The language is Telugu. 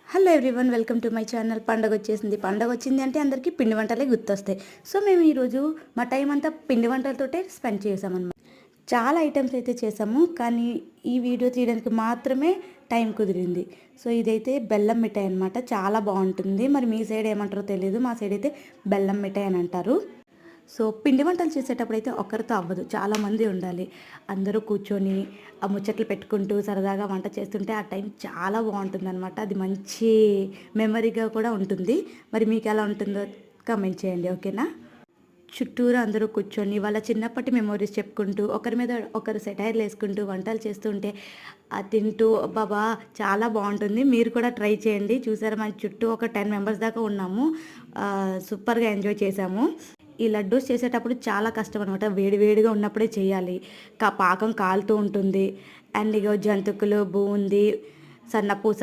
Hello everyone, welcome to my channel. పండగ వచ్చేసింది. పండగ వచ్చింది అంటే అందరికీ పిండి వంటలే గుర్తొస్తాయి. సో మేము ఈరోజు మా టైం అంతా పిండి వంటలతోటే స్పెండ్ చేసామన్నమాట. చాలా ఐటమ్స్ అయితే చేసాము, కానీ ఈ వీడియో తీయడానికి మాత్రమే టైం కుదిరింది. సో ఇదైతే బెల్లం మిఠాయి అనమాట. చాలా బాగుంటుంది. మరి మీ సైడ్ ఏమంటారో తెలియదు, మా సైడ్ అయితే బెల్లం మిఠాయి అని అంటారు. సో పిండి వంటలు చేసేటప్పుడు అయితే ఒక్కరితో అవ్వదు, చాలామంది ఉండాలి. అందరూ కూర్చొని ఆ ముచ్చట్లు పెట్టుకుంటూ సరదాగా వంట చేస్తుంటే ఆ టైం చాలా బాగుంటుంది అనమాట. అది మంచి మెమరీగా కూడా ఉంటుంది. మరి మీకు ఎలా ఉంటుందో కమెంట్ చేయండి, ఓకేనా? చుట్టూరు అందరూ కూర్చొని వాళ్ళ చిన్నప్పటి మెమోరీస్ చెప్పుకుంటూ ఒకరి మీద ఒకరు సెటైర్లు వేసుకుంటూ వంటలు చేస్తుంటే తింటూ బాబా చాలా బాగుంటుంది. మీరు కూడా ట్రై చేయండి. చూసారా, మన చుట్టూ ఒక 10 మెంబర్స్ దాకా ఉన్నాము. సూపర్గా ఎంజాయ్ చేసాము. ఈ లడ్డూస్ చేసేటప్పుడు చాలా కష్టం అనమాట. వేడివేడిగా ఉన్నప్పుడే చేయాలి. పాకం కాలుతూ ఉంటుంది. అండ్ ఇగో జంతికలు, బూందీ, సన్నపూస